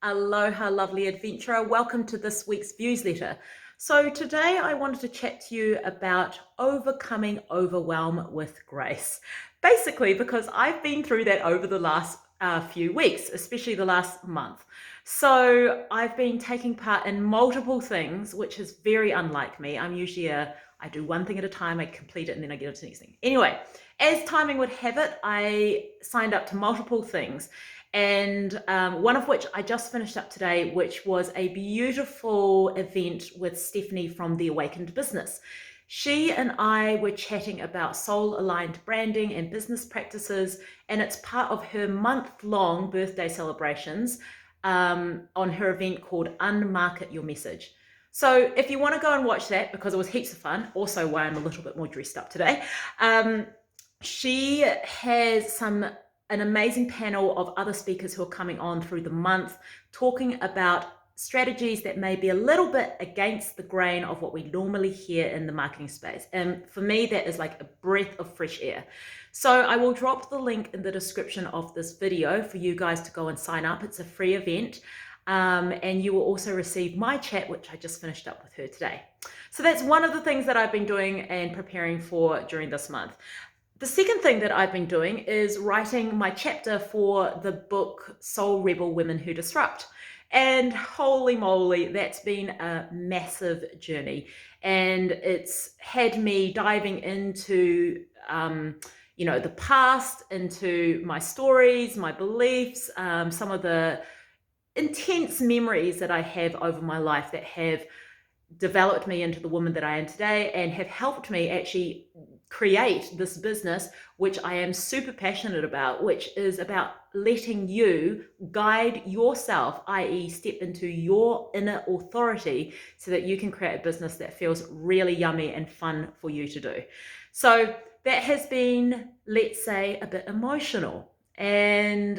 Aloha, lovely adventurer. Welcome to this week's Viewsletter. So, today I wanted to chat to you about overcoming overwhelm with grace. Basically, because I've been through that over the last few weeks, especially the last month. So, I've been taking part in multiple things, which is very unlike me. I do one thing at a time, I complete it, and then I get into the next thing. Anyway, as timing would have it, I signed up to multiple things and one of which I just finished up today, which was a beautiful event with Stephanie from The Awakened Business. She and I were chatting about soul-aligned branding and business practices, and it's part of her month-long birthday celebrations on her event called Unmarket Your Message. So if you want to go and watch that, because it was heaps of fun, also why I'm a little bit more dressed up today, she has an amazing panel of other speakers who are coming on through the month talking about strategies that may be a little bit against the grain of what we normally hear in the marketing space. And for me, that is like a breath of fresh air. So I will drop the link in the description of this video for you guys to go and sign up. It's a free event. And you will also receive my chat, which I just finished up with her today. So that's one of the things that I've been doing and preparing for during this month. The second thing that I've been doing is writing my chapter for the book Soul Rebel Women Who Disrupt. And holy moly, that's been a massive journey. And it's had me diving into, the past, into my stories, my beliefs, some of the intense memories that I have over my life that have developed me into the woman that I am today and have helped me actually create this business, which I am super passionate about, which is about letting you guide yourself, i.e. step into your inner authority so that you can create a business that feels really yummy and fun for you to do. So that has been, let's say, a bit emotional. And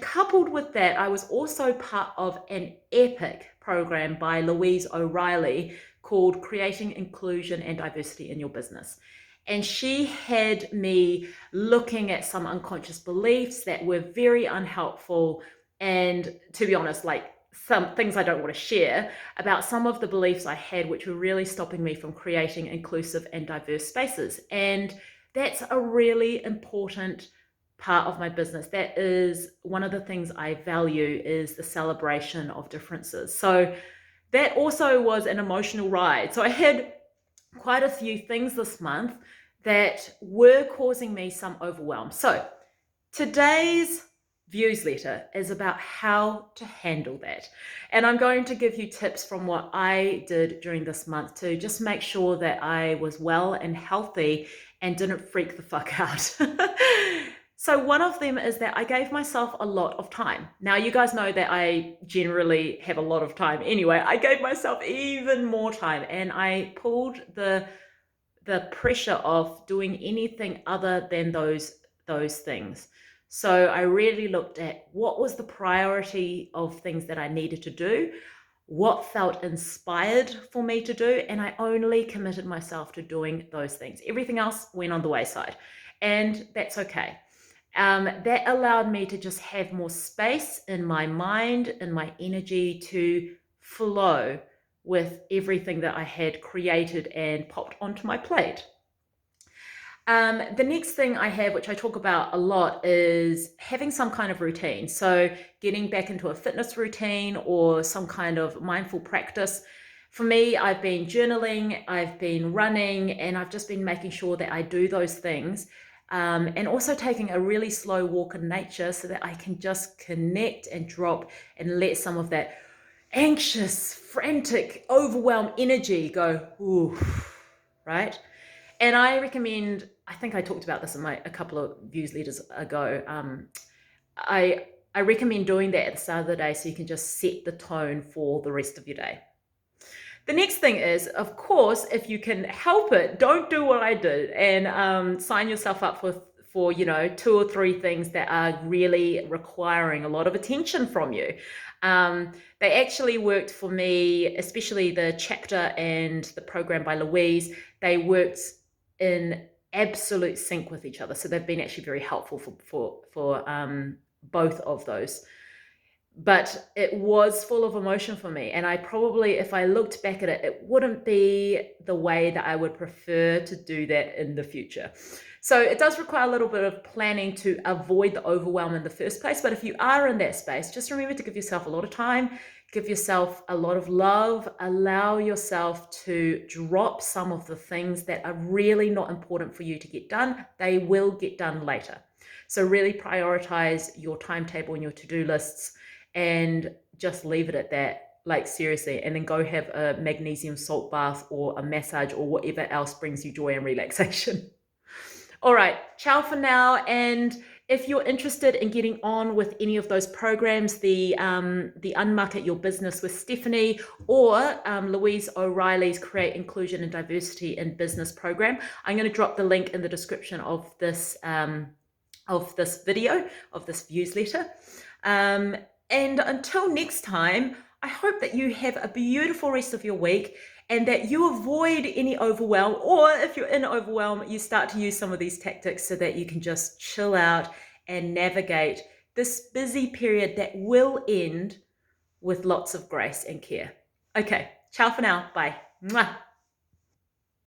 coupled with that, I was also part of an epic program by Louise O'Reilly called Creating Inclusion and Diversity in Your Business. And she had me looking at some unconscious beliefs that were very unhelpful. And to be honest, like some things I don't want to share about some of the beliefs I had, which were really stopping me from creating inclusive and diverse spaces. And that's a really important part of my business. That is one of the things I value, is the celebration of differences. So that also was an emotional ride. So I had quite a few things this month that were causing me some overwhelm. So today's Viewsletter is about how to handle that. And I'm going to give you tips from what I did during this month to just make sure that I was well and healthy and didn't freak the fuck out. So one of them is that I gave myself a lot of time. Now, you guys know that I generally have a lot of time anyway. I gave myself even more time, and I pulled the pressure of doing anything other than those things. So I really looked at what was the priority of things that I needed to do, what felt inspired for me to do, and I only committed myself to doing those things. Everything else went on the wayside, and that's okay. That allowed me to just have more space in my mind and my energy to flow with everything that I had created and popped onto my plate. The next thing I have, which I talk about a lot, is having some kind of routine. So getting back into a fitness routine or some kind of mindful practice. For me, I've been journaling, I've been running, and I've just been making sure that I do those things. And also taking a really slow walk in nature so that I can just connect and drop and let some of that anxious, frantic, overwhelmed energy go, ooh, right? And I recommend, I think I talked about this in a couple of Viewsletters ago. I recommend doing that at the start of the day so you can just set the tone for the rest of your day. The next thing is, of course, if you can help it, don't do what I did and sign yourself up for 2 or 3 things that are really requiring a lot of attention from you. They actually worked for me, especially the chapter and the program by Louise. They worked in absolute sync with each other. So they've been actually very helpful for both of those. but it was full of emotion for me. And I probably, if I looked back at it, it wouldn't be the way that I would prefer to do that in the future. So it does require a little bit of planning to avoid the overwhelm in the first place. But if you are in that space, just remember to give yourself a lot of time, give yourself a lot of love, allow yourself to drop some of the things that are really not important for you to get done. They will get done later. So really prioritize your timetable and your to-do lists and just leave it at that, like seriously, and then go have a magnesium salt bath or a massage or whatever else brings you joy and relaxation. All right, ciao for now. And if you're interested in getting on with any of those programs, the Unmarket Your Business with Stephanie, or Louise O'Reilly's Create Inclusion and Diversity in Business program, I'm going to drop the link in the description of this video, of this newsletter. And until next time, I hope that you have a beautiful rest of your week and that you avoid any overwhelm, or if you're in overwhelm, you start to use some of these tactics so that you can just chill out and navigate this busy period that will end with lots of grace and care. Okay, ciao for now. Bye. Mwah.